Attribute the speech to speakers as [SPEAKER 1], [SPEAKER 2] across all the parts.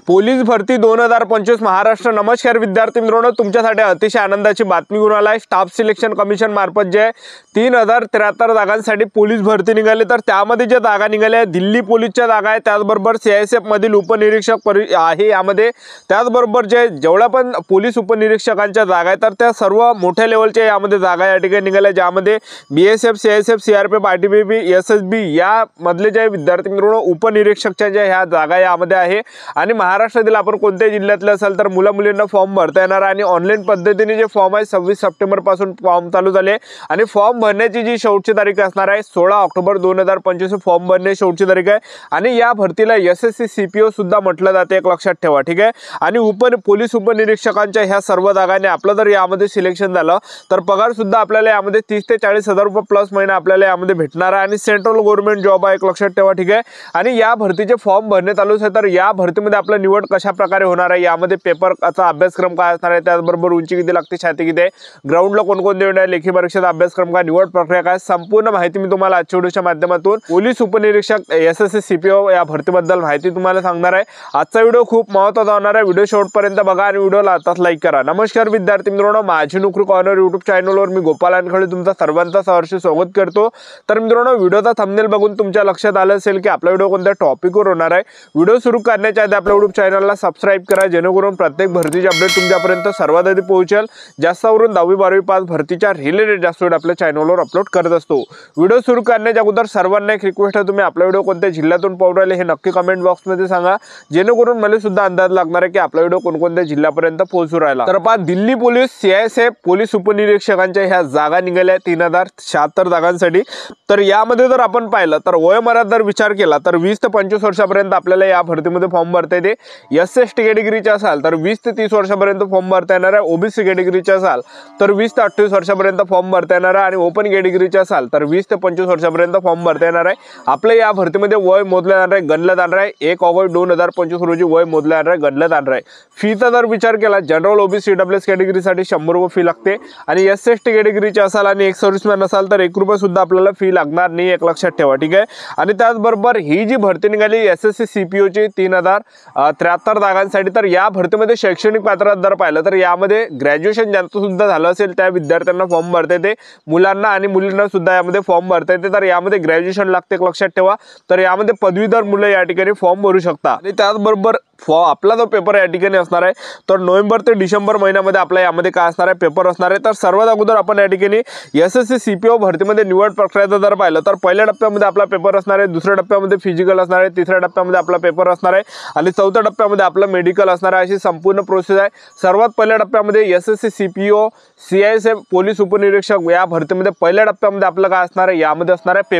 [SPEAKER 1] Police भरती 2025 महाराष्ट्र। नमस्कार विद्यार्थी मित्रांनो, तुमच्यासाठी अतिशय आनंदाची बातमी घेऊन आलाय। स्टाफ सिलेक्शन कमिशन मार्फत जे 3073 जागांसाठी पोलीस भरती निघाली, तर त्यामध्ये जे जागा निघाल्या दिल्ली पोलीसच्या जागा आहे, त्याचबरोबर CISF मधील उपनिरीक्षक आहे यामध्ये, त्याचबरोबर जेवढा पण पोलीस उपनिरीक्षकांच्या जागा आहे तर त्या सर्व मोठ्या लेवलच्या यामध्ये जागा या ठिकाणी निघाल्या, ज्यामध्ये BSF, CISF, CRPF, ITBP, SSB या मधले जे विद्यार्थी मित्रांनो उपनिरीक्षकच्या ज्या ह्या जागा यामध्ये आहे। आणि महाराष्ट्रातील आपण कोणत्या जिल्ह्यातले असाल तर मुला मुलींना फॉर्म भरता येणार आणि ऑनलाईन पद्धतीने जे फॉर्म आहे 26 सप्टेंबर पासून फॉर्म चालू झाले आणि फॉर्म भरण्याची जी शेवटची तारीख असणार आहे 16 ऑक्टोबर 2025 फॉर्म भरणे शेवटची तारीख आहे। आणि या भरतीला SSC CPO सुद्धा म्हटलं जाते, एक लक्षात ठेवा, ठीक आहे। आणि पोलीस उपनिरीक्षकांच्या ह्या सर्व जागांनी आपलं जर यामध्ये सिलेक्शन झालं तर पगार सुद्धा आपल्याला यामध्ये 30 ते 40 हजार रुपये प्लस महिना आपल्याला यामध्ये भेटणार आहे आणि सेंट्रल गव्हर्नमेंट जॉब आहे, एक लक्षात ठेवा, ठीक आहे। आणि या भरतीचे फॉर्म भरणे चालू आहे, तर या भरतीमध्ये आपलं निवड कशा प्रकारे होणार आहे, यामध्ये पेपरचा अभ्यासक्रम काय असणार आहे, त्याचबरोबर उंची किती लागते, छाती किती आहे, ग्राउंडला कोणकोणते येणार आहे, लेखी परीक्षेचा अभ्यासक्रम काय, निवड प्रक्रिया काय, संपूर्ण माहिती मी तुम्हाला आजच्या व्हिडिओच्या माध्यमातून पोलीस उपनिरीक्षक SSC CPO या भरतीबद्दल माहिती तुम्हाला सांगणार आहे। आजचा व्हिडिओ खूप महत्त्वाचा होणार आहे, व्हिडिओ शेवटपर्यंत बघा आणि व्हिडिओला आताच लाईक करा। नमस्कार विद्यार्थी मित्रांनो, माझी नोकरी कॉर्नर YouTube चॅनलवर मी गोपाल अनखळे तुमचा सर्वांचा सहर्ष स्वागत करतो। तर मित्रांनो, व्हिडिओचा थंबनेल बघून तुमच्या लक्षात आलं असेल की आपला व्हिडिओ कोणत्या टॉपिकवर होणार आहे। व्हिडिओ सुरू करण्याच्या आधी आपल्या YouTube चॅनलला सबस्क्राइब करा, जेणेकरून प्रत्येक भरतीची अपडेट तुमच्यापर्यंत सर्वात आधी पोहोचेल। जास्त करून 10वी 12वी पास भरतीच्या रिलेटेड जास्त व्हिडिओ आपल्या चॅनलवर अपलोड करत असतो। व्हिडिओ सुरू करण्याच्या अगोदर सर्वांना एक रिक्वेस्ट आहे, तुम्ही आपला व्हिडिओ कोणत्या जिल्ह्यातून पाहू राहिले हे नक्की कमेंट बॉक्समध्ये सांगा, जेणेकरून मला सुद्धा अंदाज लागणार आहे की आपला व्हिडिओ कोणकोणत्या जिल्ह्यापर्यंत पोहोचू राहिला। तर पहा, दिल्ली पोलीस CISF पोलीस उपनिरीक्षकांच्या ह्या जागा निघाल्या 3076 जागांसाठी। तर यामध्ये जर आपण पाहिलं तर वयोमर्यादा जर विचार केला तर 20 ते 25 वर्षापर्यंत आपल्याला या भरतीमध्ये फॉर्म भरता येते। SC कॅटेगरीचे असाल तर 20 ते 30 वर्षापर्यंत फॉर्म भरता येणार आहे। OBC कॅटेगरीचे असाल तर 20 ते 28 वर्षापर्यंत फॉर्म भरता येणार आहे आणि ओपन कॅटेगरीचे असाल तर 20 ते 25 वर्षापर्यंत फॉर्म भरता येणार आहे। आपल्या या भरतीमध्ये वय मोजलं जाणार आहे, गणलं जाणार आहे। 1 ऑगस्ट 2025 रोजी वय मोजलं जाणार आहे, गणलं जाणार आहे। फीचा जर विचार केला, जनरल OBC EWS कॅटेगरीसाठी 100 रुपये फी लागते आणि SC कॅटेगरीचे असाल आणि एक सर्व्हिसमॅन असाल तर 1 रुपये सुद्धा आपल्याला फी लागणार नाही, एक लक्षात ठेवा, ठीक आहे। आणि त्याचबरोबर ही जी भरती निघाली SSC CPO ची 3073 जागांसाठी, तर या भरतीमध्ये शैक्षणिक पात्रता जर पाहिलं तर यामध्ये ग्रॅज्युएशन ज्यांचं सुद्धा झालं असेल त्या विद्यार्थ्यांना फॉर्म भरता येते, मुलांना आणि मुलींना सुद्धा यामध्ये फॉर्म भरता येते। तर यामध्ये ग्रॅज्युएशन लागते, एक लक्षात ठेवा। तर यामध्ये पदवीधर मुलं या ठिकाणी फॉर्म भरू शकता। आणि त्याचबरोबर आपला जो पेपर या ठिकाणी असणार आहे तर नोव्हेंबर ते डिसेंबर महिन्यामध्ये आपला यामध्ये काय असणार आहे, पेपर असणार आहे। तर सर्वात अगोदर आपण या ठिकाणी SSC CPO भरतीमध्ये निवड प्रक्रिया जर पाहिलं तर पहिल्या टप्प्यामध्ये आपला पेपर असणार आहे, दुसऱ्या टप्प्यामध्ये फिजिकल असणार आहे, तिसऱ्या टप्प्यामध्ये आपला पेपर असणार आहे आणि चौथ्या टप्प्यामध्ये आपलं मेडिकल असणार आहे। अशी संपूर्ण प्रोसेस आहे। सर्वात पहिल्या टप्प्यामध्ये SSC CPO CISF पोलीस उपनिरीक्षक या भरतीमध्ये पहिल्या टप्प्यामध्ये आपलं काय असणार आहे, यामध्ये असणार आहे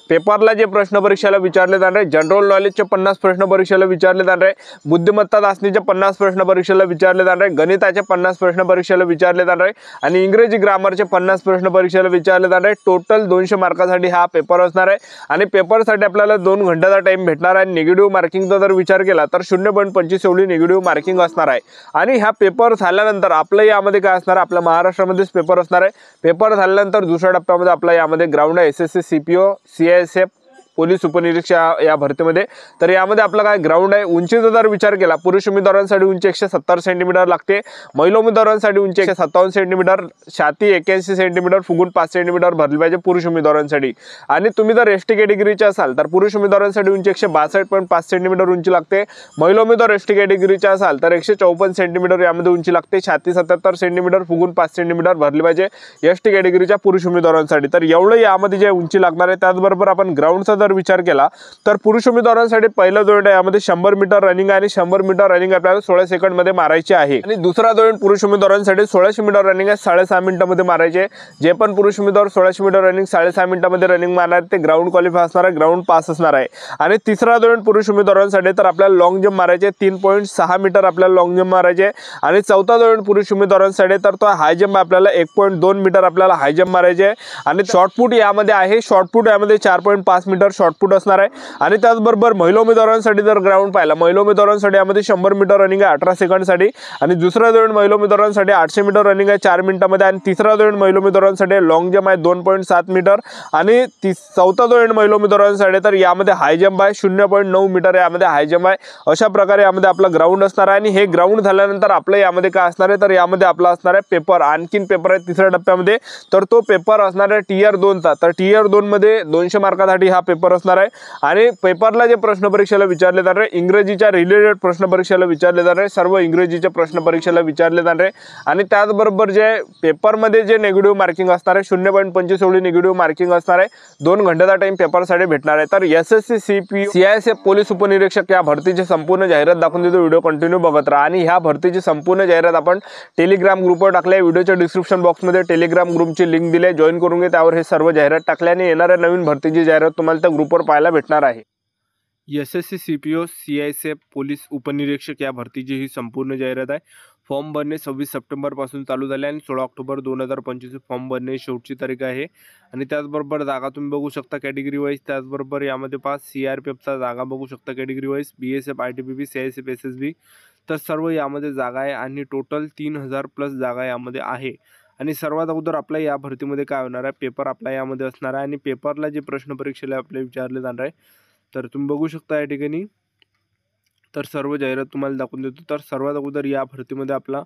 [SPEAKER 1] पेपरला जे प्रश्न परीक्षेला विचारले जाणार आहे, जनरल नॉलेजचे 50 प्रश्न परीक्षेला विचारले जाणार आहे, बुद्धिमत्ता चाचणीचे 50 प्रश्न परीक्षेला विचारले जाणार आहे, गणिताचे 50 प्रश्न परीक्षेला विचारले जाणार आहे आणि इंग्रजी ग्रामरचे 50 प्रश्न परीक्षेला विचारले जाणार आहे। टोटल 200 मार्कासाठी हा पेपर असणार आहे आणि पेपरसाठी आपल्याला 2 घंट्याचा टाइम भेटणार आहे। निगेटिव्ह मार्किंगचा जर विचार केला तर 0.25 एवढी निगेटिव्ह मार्किंग असणार आहे। आणि हा पेपर झाल्यानंतर आपलं यामध्ये काय असणार आहे, आपल्या महाराष्ट्रामध्येच पेपर असणार आहे। पेपर झाल्यानंतर दुसऱ्या टप्प्यामध्ये आपला यामध्ये ग्राउंड आहे SSC CPO CISF पोलीस उपनिरीक्षक या भरतीमध्ये। तर यामध्ये आपला काय ग्राउंड आहे। उंचीचा जर विचार केला, पुरुष उमेदवारांसाठी उंची 170 सेंटीमीटर लागते, महिला उमेदवारांसाठी उंची 157 सेंटीमीटर, छाती 81 सेंटीमीटर, फुगून 5 सेंटीमीटर भरली पाहिजे पुरुष उमेदवारांसाठी। आणि तुम्ही जर ST कॅटेगरीचे असाल तर पुरुष उमेदवारांसाठी उंची 162.5 सेंटीमीटर उंची लागते, महिला उमेदवार ST कॅटेगरीचे असाल तर 154 सेंटीमीटर यामध्ये उंची लागते, छाती 77 सेंटीमीटर, फुगून 5 सेंटीमीटर भरली पाहिजे ST कॅटेगरीच्या पुरुष उमेदवारांसाठी। तर एवढं यामध्ये जे उंची लागणार आहे। त्याचबरोबर आपण ग्राउंडचा जर विचार केला तर पुरुष उमेदवारांसाठी पहिला दौंड यामध्ये 100 मीटर रनिंग आणि 100 मीटर रनिंग आपल्याला 16 सेकंड मध्ये मारायचे आहे आणि दुसरा दौंड पुरुष उमेदवारांसाठी 1600 मीटर रनिंग आहे 6.5 मिनिटांमध्ये मारायचे। जे पण पुरुष उमेदवार 1600 मीटर रनिंग 6.5 मिनिटांमध्ये रनिंग मारणार ते ग्राउंड क्वालिफाय असणार आहे, ग्राउंड पास असणार आहे। आणि तिसरा दौंड पुरुष उमेदवारांसाठी तर आपल्याला लॉंग जंप मारायचे 3.6 मीटर आपल्याला लॉंग जंप मारायचे आणि चौथा दौंड पुरुष उमेदवारांसाठी तर तो हाय जंप आपल्याला 1.2 मीटर आपल्याला हाय जंप मारायचे आणि शॉर्टपुट यामध्ये आहे, शॉर्टपुट यामध्ये 4.5 मीटर शॉर्टपुट असणार आहे। आणि त्याचबरोबर महिला उमेदवारांसाठी जर ग्राउंड पाहिला, महिला उमेदवारांसाठी यामध्ये 100 मीटर रनिंग आहे 18 सेकंडसाठी, आणि दुसरा दौड महिला उमेदवारांसाठी 800 मीटर रनिंग आहे 4 मिनिटांमध्ये, आणि तिसरा दौड महिला उमेदवारांसाठी लॉंग जंप आहे 2.7 मीटर, आणि चौथा दौड महिला उमेदवारांसाठी तर यामध्ये हाय जंप आहे 0.9 मीटर, यामध्ये हाय जंप आहे। अशा प्रकारे यामध्ये आपला ग्राउंड असणार आहे। आणि हे ग्राउंड झाल्यानंतर आपलं यामध्ये काय असणार आहे, तर यामध्ये आपला असणार आहे पेपर, आणखीन पेपर आहे तिसऱ्या टप्प्यामध्ये, तर तो पेपर असणार आहे टियर 2चा। तर टियर 2 मध्ये 200 मार्कासाठी हा पेपर असणार आहे। आणि पेपरला जे प्रश्न परीक्षेला विचारले जाणार आहे, इंग्रजीच्या रिलेटेड प्रश्न परीक्षेला विचारले जाणार आहे, सर्व इंग्रजीच्या प्रश्न परीक्षेला विचारले जाणार आहे। आणि त्याचबरोबर जे पेपरमध्ये जे नेगेटिव्ह मार्किंग असणार आहे 0.25 एवढी नेगेटिव्ह मार्किंग असणार आहे। 2 घंट्याचा टाइम पेपरसाठी भेटणार आहे। तर SSC CPO CISF पोलीस उपनिरीक्षक या भरतीची संपूर्ण जाहिरात दाखवून देतो, व्हिडिओ कंटिन्यू बघत राहा। आणि ह्या भरतीची संपूर्ण जाहिरात आपण टेलिग्राम ग्रुपवर टाकले, व्हिडिओच्या डिस्क्रिप्शन बॉक्समध्ये टेलिग्राम ग्रुपची लिंक दिली आहे, जॉईन करून घे, त्यावर हे सर्व जाहिरात टाकल्याने येणाऱ्या नवीन भरतीची जाहिरात तुम्हाला त्या ग्रुपवर पाहायला भेटणार आहे। SSC CPO CISF पोलीस उपनिरीक्षक या भरतीची ही संपूर्ण जाहिरात आहे। फॉर्म भरणे 26 सप्टेंबरपासून चालू झाले आणि 16 ऑक्टोबर 2025 फॉर्म भरणे शेवटची तारीख आहे। आणि त्याचबरोबर जागा तुम्ही बघू शकता कॅटेगरी वाईज, त्याचबरोबर यामध्ये 5 CRPFचा जागा बघू शकता category wise, BSF ITBP CISF SSB, तर सर्व यामध्ये जागा आहे आणि टोटल 3000 प्लस जागा यामध्ये आहे। आणि सर्वात अगोदर आपल्या या भरतीमध्ये काय होणार आहे, पेपर आपला यामध्ये असणार आहे आणि पेपरला जे प्रश्न परीक्षेला आपले विचारले जाणार आहे, तर तुम्ही बघू शकता या ठिकाणी, तर सर्व जाहिरात तुम्हाला दाखवून देतो। तर सर्वात अगोदर या भरतीमध्ये आपला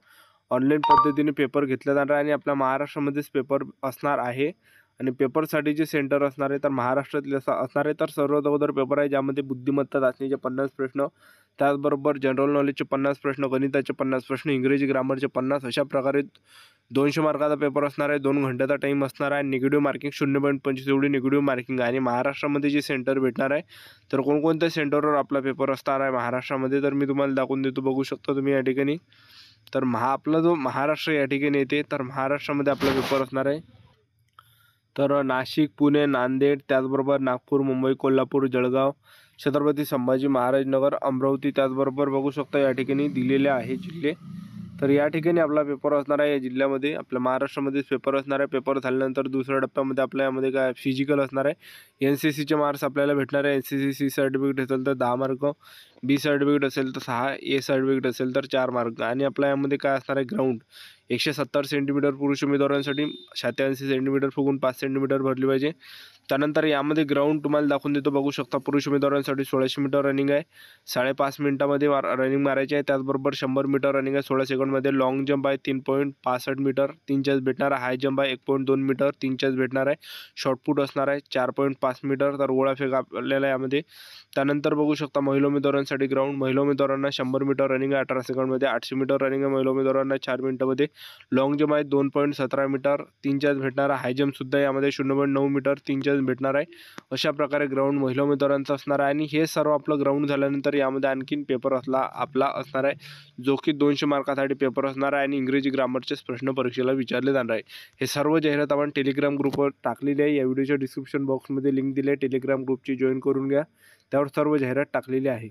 [SPEAKER 1] ऑनलाईन पद्धतीने पेपर घेतला जाणार आहे आणि आपल्या महाराष्ट्रामध्येच पेपर असणार आहे। आणि पेपरसाठी जे सेंटर असणार आहे तर महाराष्ट्रातले असणार आहे। तर सर्वात अगोदर पेपर आहे ज्यामध्ये बुद्धिमत्ता चाचणीचे 50 प्रश्न, त्याचबरोबर जनरल नॉलेजचे 50 प्रश्न, गणिताचे 50 प्रश्न, इंग्रजी ग्रामरचे 50, अशा प्रकारे 200 मार्काचा पेपर असणार आहे। 2 घंट्याचा टाइम असणार आहे। निगेटिव्ह मार्किंग 0.25 एवढी निगेटिव्ह मार्किंग आहे। आणि महाराष्ट्रामध्ये जे सेंटर भेटणार आहे, तर कोणकोणत्या सेंटरवर आपला पेपर असणार आहे महाराष्ट्रामध्ये, तर मी तुम्हाला दाखवून देतो, बघू शकता तुम्ही या ठिकाणी। तर आपला जो महाराष्ट्र या ठिकाणी येते, तर महाराष्ट्रामध्ये आपला पेपर असणार आहे तर नाशिक, पुणे, नांदेड, त्याचबरोबर नागपूर, मुंबई, कोल्हापूर, जळगाव, छत्रपती संभाजी महाराज नगर, अमरावती, त्याचबरोबर बघू शकता या ठिकाणी दिलेले आहे जिल्हे। तर या ठिकाणी आपला पेपर असणार आहे, या जिल्ह्यामध्ये आपल्या महाराष्ट्रामध्येच पेपर असणार आहे। पेपर झाल्यानंतर दुसऱ्या टप्प्यामध्ये आपल्या यामध्ये काय फिजिकल असणार आहे। NCCचे मार्क्स आपल्याला भेटणार आहे। NCC C सर्टिफिकेट असेल तर 10 मार्क, B सर्टिफिकेट असेल तर 6, A सर्टिफिकेट असेल तर 4 मार्क। आणि आपल्या यामध्ये काय असणार आहे, ग्राउंड 170 सेंटीमीटर पुरुष उमेदवारांसाठी, 87 सेंटीमीटर फुगून 5 सेंटीमीटर भरली पाहिजे। त्यानंतर यामध्ये ग्राउंड तुम्हाला दाखवून देतो, बघू शकता पुरुष उमेदवारांसाठी 1600 मीटर रनिंग आहे, 5.5 मिनिटांमध्ये रनिंग मारायची आहे। त्याचबरोबर 100 मीटर रनिंग आहे 16 सेकंडमध्ये, लॉंग जंप आहे 3.65 मीटर 3 चेस भेटणार आहे, हाय जंप आहे 1.2 मीटर 3 चेस भेटणार आहे, शॉर्टपुट असणार आहे 4.5 मीटर, तर गोळाफेक आपल्याला यामध्ये। त्यानंतर बघू शकता महिला उमेदवारांसाठी ग्राउंड, महिला उमेदवारांना 100 मीटर रनिंग आहे 18 सेकंडमध्ये, 800 मीटर रनिंग आहे महिला उमेदवारांना 4 मिनिटांमध्ये, लॉंग जंप आहे 2.17 मीटर 3 चेस भेटणार आहे, हाय जंप सुद्धा यामध्ये 0.9 मीटर 3 चेस भेटणार आहे। अशा प्रकारे ग्राउंड महिला उमेदवारांचा असणार आहे। आणि हे सर्व आपलं ग्राउंड झाल्यानंतर यामध्ये आणखीन पेपर आपला असणार आहे, जो की 200 मार्कासाठी पेपर असणार आहे आणि इंग्रजी ग्रामरचेच प्रश्न परीक्षेला विचारले जाणार आहे। हे सर्व जाहिरात आपण टेलिग्राम ग्रुपवर टाकलेली आहे, या व्हिडिओच्या डिस्क्रिप्शन बॉक्समध्ये लिंक दिली आहे, टेलिग्राम ग्रुपची जॉईन करून घ्या, त्यावर सर्व जाहिरात टाकलेली आहे।